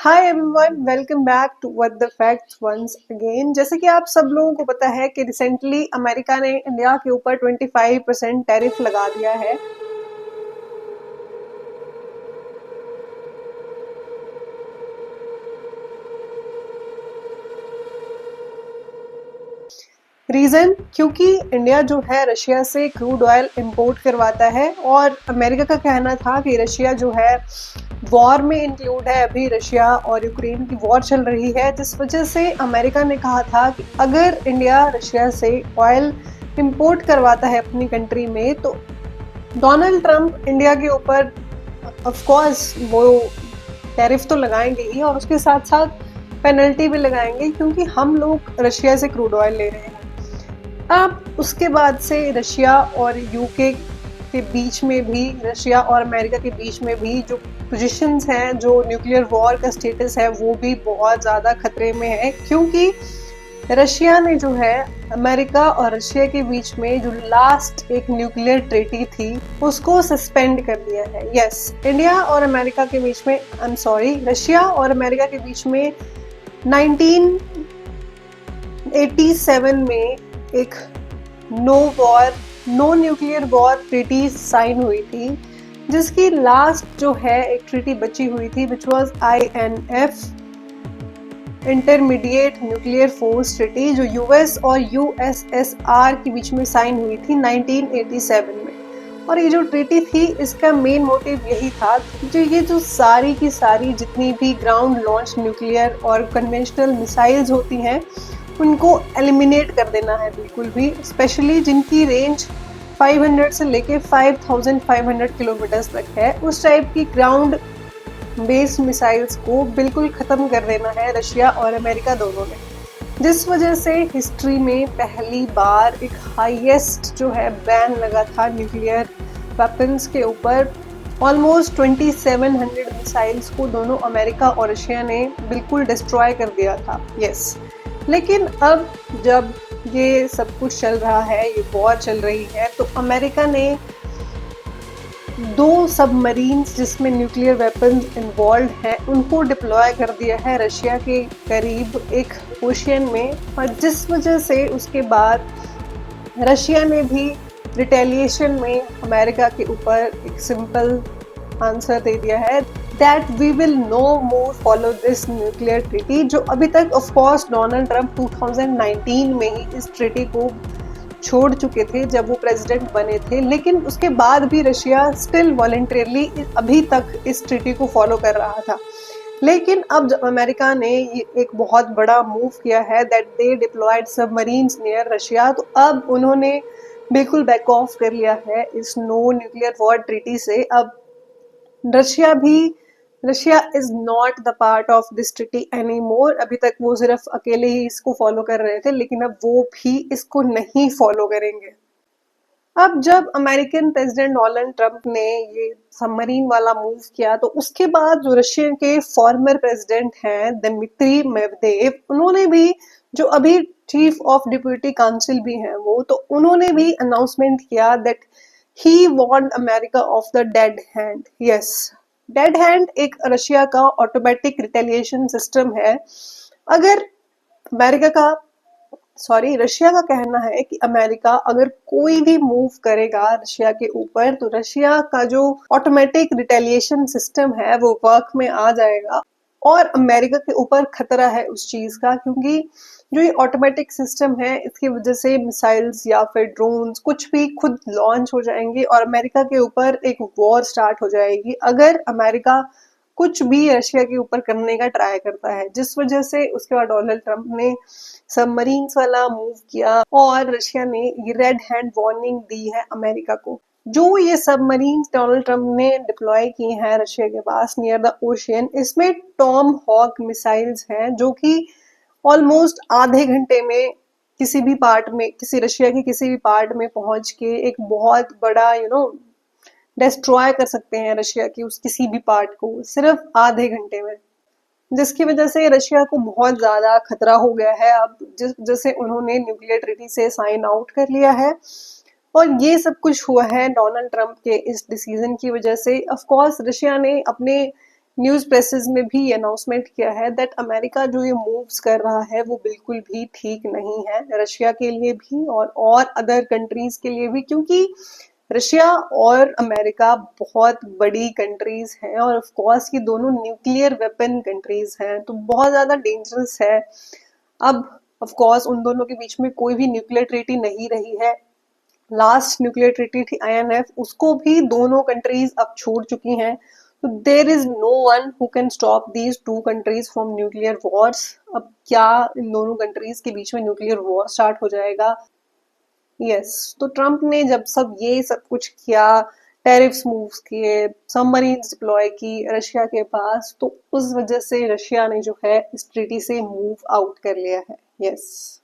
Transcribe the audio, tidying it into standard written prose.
Hi everyone, welcome back to What the Facts once again. जैसे कि आप सब लोगों को पता है कि रिसेंटली अमेरिका ने इंडिया के ऊपर 25% टैरिफ लगा दिया है। रीजन क्योंकि इंडिया जो है रशिया से क्रूड ऑयल इंपोर्ट करवाता है और अमेरिका का कहना था कि रशिया जो है वॉर में इंक्लूड है। अभी रशिया और यूक्रेन की वॉर चल रही है, जिस वजह से अमेरिका ने कहा था कि अगर इंडिया रशिया से ऑयल इंपोर्ट करवाता है अपनी कंट्री में तो डोनाल्ड ट्रंप इंडिया के ऊपर ऑफ कोर्स वो टैरिफ तो लगाएंगे ही और उसके साथ साथ पेनल्टी भी लगाएंगे, क्योंकि हम लोग रशिया से क्रूड ऑयल ले रहे हैं। अब उसके बाद से रशिया और यूके के बीच में भी, रशिया और अमेरिका के बीच में भी जो पोजीशंस हैं, जो न्यूक्लियर वॉर का स्टेटस है, वो भी बहुत ज़्यादा खतरे में है, क्योंकि रशिया ने जो है अमेरिका और रशिया के बीच में जो लास्ट एक न्यूक्लियर ट्रीटी थी उसको सस्पेंड कर दिया है। यस, इंडिया और अमेरिका के बीच में, आई एम सॉरी, रशिया और अमेरिका के बीच में 1987 में एक no nuclear war treaty sign हुई थी, जिसकी लास्ट जो है एक ट्रीटी बची हुई थी which was INF, intermediate nuclear force treaty, जो यूएस और यूएसएसआर के बीच में साइन हुई थी 1987 में। और ये जो ट्रीटी थी इसका मेन मोटिव यही था कि ये जो सारी की सारी जितनी भी ग्राउंड लॉन्च न्यूक्लियर और कन्वेंशनल मिसाइल्स होती हैं उनको एलिमिनेट कर देना है बिल्कुल भी, स्पेशली जिनकी रेंज 500 से लेके 5500 किलोमीटर्स तक है। उस टाइप की ग्राउंड बेस्ड मिसाइल्स को बिल्कुल ख़त्म कर देना है रशिया और अमेरिका दोनों ने, जिस वजह से हिस्ट्री में पहली बार एक हाईएस्ट जो है बैन लगा था न्यूक्लियर वेपन्स के ऊपर। ऑलमोस्ट 2700 मिसाइल्स को दोनों अमेरिका और रशिया ने बिल्कुल डिस्ट्रॉय कर दिया था। यस, लेकिन अब जब ये सब कुछ चल रहा है, ये वॉर चल रही है, तो अमेरिका ने 2 सबमरीन्स जिसमें न्यूक्लियर वेपन्स इन्वॉल्व हैं उनको डिप्लॉय कर दिया है रशिया के करीब एक ओशियन में, और जिस वजह से उसके बाद रशिया ने भी रिटेलिएशन में अमेरिका के ऊपर एक सिंपल आंसर दे दिया है that we will no more follow this nuclear treaty, जो अभी तक ऑफ कोर्स डोनाल्ड ट्रंप 2019 में ही इस ट्रीटी को छोड़ चुके थे जब वो प्रेसिडेंट बने थे, लेकिन उसके बाद भी रशिया स्टिल वॉलंटरली अभी तक इस ट्रीटी को फॉलो कर रहा था। लेकिन अब जब अमेरिका ने ये एक बहुत बड़ा मूव किया है that they deployed submarines near Russia, तो अब उन्होंने बिल्कुल बैक ऑफ कर लिया है इस नो न्यूक्लियर वॉर ट्रीटी से। अब Russia is not the part of this treaty any more. अभी तक वो सिर्फ अकेले ही इसको फॉलो कर रहे थे, लेकिन अब वो भी इसको नहीं फॉलो करेंगे। अब जब अमेरिकन प्रेसिडेंट डोनाल्ड ट्रंप ने ये सबमरीन वाला मूव किया, तो उसके बाद जो रशिया के फॉर्मर प्रेसिडेंट हैं दिमित्री मेदवेदेव, उन्होंने भी, जो अभी चीफ ऑफ डिप्यूटी काउंसिल भी हैं वो, तो उन्होंने भी अनाउंसमेंट किया that he warned America of the dead hand. Yes, dead hand एक रशिया का ऑटोमेटिक रिटेलिएशन सिस्टम है। अगर रशिया का कहना है कि अमेरिका अगर कोई भी मूव करेगा रशिया के ऊपर तो रशिया का जो ऑटोमेटिक रिटेलिएशन सिस्टम है वो वर्क में आ जाएगा, और अमेरिका के ऊपर खतरा है उस चीज का, क्योंकि जो ये ऑटोमेटिक सिस्टम है इसकी वजह से मिसाइल्स या फिर ड्रोन्स कुछ भी खुद लॉन्च हो जाएंगे और अमेरिका के ऊपर एक वॉर स्टार्ट हो जाएगी अगर अमेरिका कुछ भी रशिया के ऊपर करने का ट्राई करता है। जिस वजह से उसके बाद डोनाल्ड ट्रंप ने सबमरीन्स वाला मूव किया और रशिया ने ये रेड हैंड वार्निंग दी है अमेरिका को। जो ये सबमरीन्स डोनाल्ड ट्रंप ने डिप्लॉय किए हैं रशिया के पास नियर द ओशियन, इसमें टॉम हॉक मिसाइल्स हैं जो कि ऑलमोस्ट आधे घंटे में किसी भी पार्ट में, किसी रशिया के किसी भी पार्ट में पहुंच के एक बहुत बड़ा डिस्ट्रॉय कर सकते हैं रशिया की उस किसी भी पार्ट को सिर्फ आधे घंटे में, जिसकी वजह से रशिया को बहुत ज्यादा खतरा हो गया है अब जैसे उन्होंने न्यूक्लियर ट्रीटी से साइन आउट कर लिया है। और ये सब कुछ हुआ है डोनाल्ड ट्रंप के इस डिसीजन की वजह से। ऑफ कोर्स रशिया ने अपने न्यूज प्रेसेस में भी ये अनाउंसमेंट किया है दैट अमेरिका जो ये मूव्स कर रहा है वो बिल्कुल भी ठीक नहीं है, रशिया के लिए भी और अदर कंट्रीज के लिए भी, क्योंकि रशिया और अमेरिका बहुत बड़ी कंट्रीज हैं और ऑफ कोर्स ये दोनों न्यूक्लियर वेपन कंट्रीज हैं, तो बहुत ज्यादा डेंजरस है। अब ऑफ कोर्स उन दोनों के बीच में कोई भी न्यूक्लियर ट्रीटी नहीं रही है। लास्ट न्यूक्लियर ट्रीटी थी आईएनएफ, उसको भी दोनों कंट्रीज अब छोड़ चुकी हैं। तो there is no one who can stop these two countries from nuclear wars. अब क्या इन दोनों कंट्रीज के बीच में न्यूक्लियर वॉर स्टार्ट हो जाएगा। यस, तो ट्रम्प ने जब सब कुछ किया, टेरिफ्स मूव्स किए, सबमरीन्स डिप्लॉय की रशिया के पास, तो उस वजह से रशिया ने जो है इस ट्रीटी से मूव आउट कर लिया है। यस।